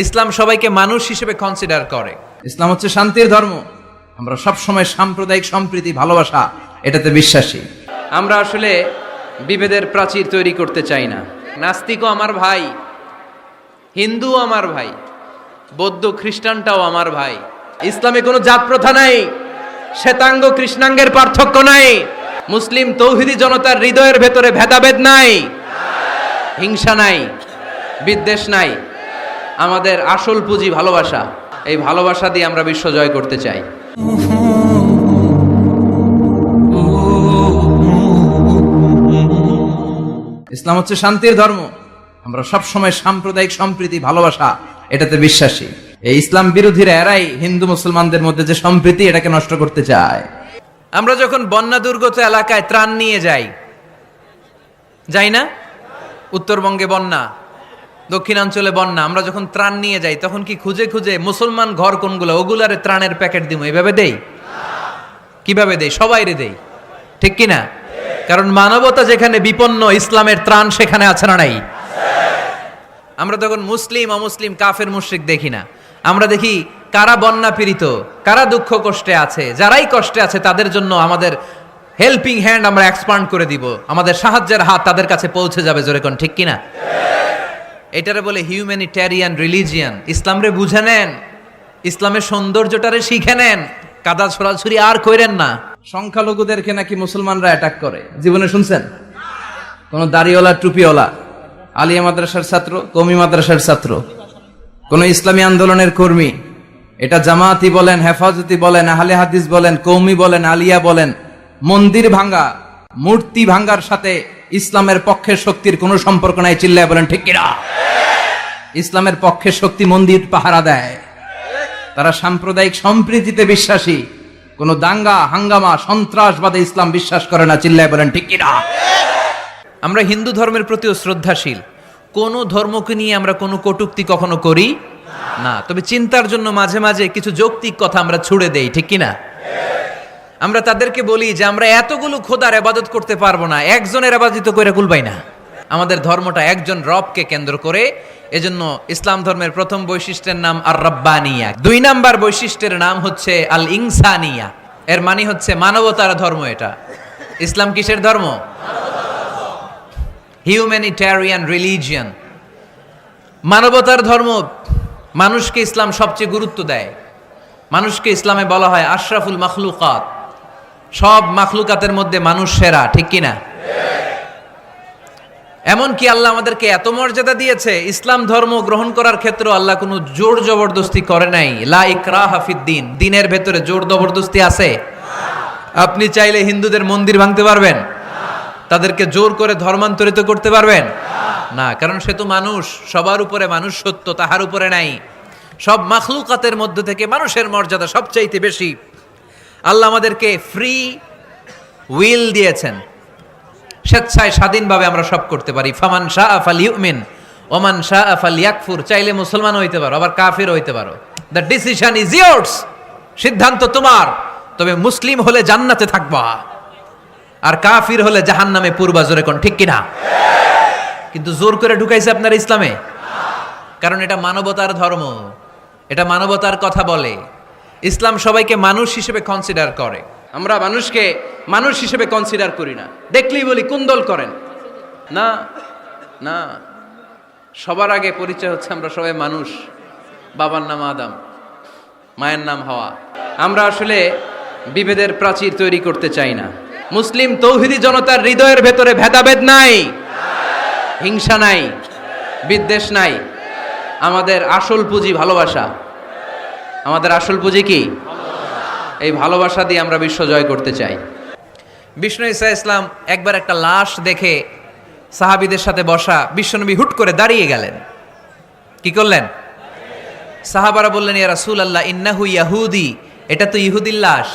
ইসলাম সবাইকে মানুষ হিসেবে কনসিডার করে। ইসলাম হচ্ছে শান্তির ধর্ম। আমরা সব সময় সাম্প্রদায়িক সম্প্রীতি, ভালোবাসা এটাতে বিশ্বাসী। আমরা আসলে বিভেদের প্রাচীর তৈরি করতে চাই না। নাস্তিকও আমার ভাই, হিন্দুও আমার ভাই, বৌদ্ধ খ্রিস্টানটাও আমার ভাই। ইসলামে কোনো জাত প্রথা নাই, শ্বেতাঙ্গ কৃষ্ণাঙ্গের পার্থক্য নাই। মুসলিম তৌহিদি জনতার হৃদয়ের ভেতরে ভেদাভেদ নাই, হিংসা নাই, বিদ্বেষ নাই। আমাদের আসল পুঁজি ভালোবাসা। এই ভালোবাসা দিয়ে আমরা বিশ্ব জয় করতে চাই। ইসলাম হচ্ছে শান্তির ধর্ম। আমরা সব সময় সাম্প্রদায়িক সম্প্রীতি, ভালোবাসা এটাতে বিশ্বাসী। এই ইসলাম বিরোধীরা এরাই হিন্দু মুসলমানদের মধ্যে যে সম্প্রীতি এটাকে নষ্ট করতে চায়। আমরা যখন বন্যা দুর্গত এলাকায় ত্রাণ নিয়ে যাই না? উত্তরবঙ্গে বন্যা, দক্ষিণাঞ্চলে বন্যা। আমরা যখন ত্রাণ নিয়ে যাই তখন কি খুঁজে খুঁজে মুসলমান ঘর কোনগুলো ওগুলারে ত্রাণের প্যাকেট দিব এভাবে দেই? কিভাবে দেই? সবাইরে দেই, ঠিক কিনা? কারণ মানবতা যেখানে বিপন্ন, ইসলামের ত্রাণ সেখানে আছে না নাই? আমরা তখন মুসলিম অমুসলিম কাফের মুশরিক দেখি না। আমরা দেখি কারা বন্যা পীড়িত, কারা দুঃখ কষ্টে আছে। যারাই কষ্টে আছে তাদের জন্য আমাদের হেল্পিং হ্যান্ড আমরা এক্সপান্ড করে দিব। আমাদের সাহায্যের হাত তাদের কাছে পৌঁছে যাবে। জোরে কোন ঠিক কিনা? এটারে বলে হিউম্যানিটেরিয়ান রিলিজিয়ান। ইসলামরে বুঝে নেন, ইসলামের সৌন্দর্যটারে শিখে নেন, কাদা ছড়াছড়ি আর কইরেন না। সংখ্যালঘুদেরকে নাকি মুসলমানরা অ্যাটাক করে, জীবনে শুনছেন? কোন দাড়িওয়ালা টুপিওয়ালা, আলিয়া মাদ্রাসার ছাত্র, কওমি মাদ্রাসার ছাত্র, কোন ইসলামী আন্দোলনের কর্মী, এটা জামায়াতি বলেন, হেফাজতি বলেন, আহলে হাদিস বলেন, কওমি বলেন, আলিয়া বলেন, মন্দির ভাঙ্গা, মূর্তি ভাঙ্গার সাথে ইসলামের পক্ষের শক্তির কোনো সম্পর্ক নাই। চিল্লায় বলেন ঠিক কিনা? ইসলামের পক্ষের শক্তি মন্দির পাহারা দেয়। তারা সাম্প্রদায়িক সম্প্রীতিতে বিশ্বাসী। কোন দাঙ্গা হাঙ্গামা সন্ত্রাসবাদে ইসলাম বিশ্বাস করে না। চিল্লায় বলেন ঠিক কিনা? আমরা হিন্দু ধর্মের প্রতিও শ্রদ্ধাশীল। কোন ধর্মকে নিয়ে আমরা কোনো কটূক্তি কখনো করি না। তবে চিন্তার জন্য মাঝে মাঝে কিছু যৌক্তিক কথা আমরা ছুড়ে দেই, ঠিক কিনা? আমরা তাদেরকে বলি যে আমরা এতগুলো খোদার ইবাদত করতে পারবো না, একজনের ইবাদত করে কুলবাই না। আমাদের ধর্মটা একজন রবকে কেন্দ্র করে। এজন্য ইসলাম ধর্মের প্রথম বৈশিষ্ট্যের নাম আর রব্বানিয়া। ২ নাম্বার বৈশিষ্ট্যের নাম হচ্ছে আল ইনসানিয়া। এর মানে হচ্ছে মানবতার ধর্ম। এটা ইসলাম কিসের ধর্ম? হিউম্যানিটেরিয়ান রিলিজিয়ান, মানবতার ধর্ম। মানুষকে ইসলাম সবচেয়ে গুরুত্ব দেয়। মানুষকে ইসলামে বলা হয় আশরাফুল মাখলুকাত। সব মাখলুকাতের মধ্যে মানুষ সেরা, ঠিক কিনা? এমনকি আল্লাহ আমাদেরকে এত মর্যাদা দিয়েছে, ইসলাম ধর্ম গ্রহণ করার ক্ষেত্রে আল্লাহ কোনো জোর জবরদস্তি করে নাই। লা ইকরাহা ফিদ্দিন। দিনের ভেতরে জোর জবরদস্তি আছে? আপনি চাইলে হিন্দুদের মন্দির ভাঙতে পারবেন? তাদেরকে জোর করে ধর্মান্তরিত করতে পারবেন না? কারণ সে তো মানুষ, সবার উপরে মানুষ সত্য, তাহার উপরে নাই। সব মাখলুকাতের মধ্যে থেকে মানুষের মর্যাদা সবচাইতে বেশি। আল্লাহ আমাদেরকে ফ্রি উইল দিয়েছেন, স্বেচ্ছায় স্বাধীনভাবে আমরা সব করতে পারি। ফামান শাআ ফালিউমিন ওমান শাআ ফালিয়াকফুর। চাইলে মুসলমান হইতে পারো, আবার কাফির হইতে পারো। The decision is years. সিদ্ধান্ত তোমার। তবে মুসলিম হলে জান্নাতে থাকবা, আর কাফির হলে জাহান্নামে পূর্বা। জোরে কোন ঠিক কিনা? কিন্তু জোর করে ঢুকাইছে আপনার ইসলামে, কারণ এটা মানবতার ধর্ম, এটা মানবতার কথা বলে। ইসলাম সবাইকে মানুষ হিসেবে কনসিডার করে। আমরা মানুষকে মানুষ হিসেবে কনসিডার করি না। দেখলেই বলি কুন্দল করেন না। না, সবার আগে পরিচয় হচ্ছে আমরা সবাই মানুষ। বাবার নাম আদম, মায়ের নাম হাওয়া। আমরা আসলে বিভেদের প্রাচীর তৈরি করতে চাই না। মুসলিম তৌহিদি জনতার হৃদয়ের ভেতরে ভেদাভেদ নাই, হিংসা নাই, বিদ্বেষ নাই। আমাদের আসল পুঁজি ভালোবাসা। আমাদের আসল পুঁজি কি? এই ভালোবাসা দিয়ে আমরা বিশ্ব জয় করতে চাই। বিষ্ণু ঈসা ইসলাম একবার একটা লাশ দেখে সাহাবীদের সাথে বসা, বিশ্বনবী হুট করে দাঁড়িয়ে গেলেন। কি করলেন? সাহাবারা বললেন, ইয়া রাসূলুল্লাহ ইন্নাহু ইয়াহুদি। এটা তো ইহুদির লাশ।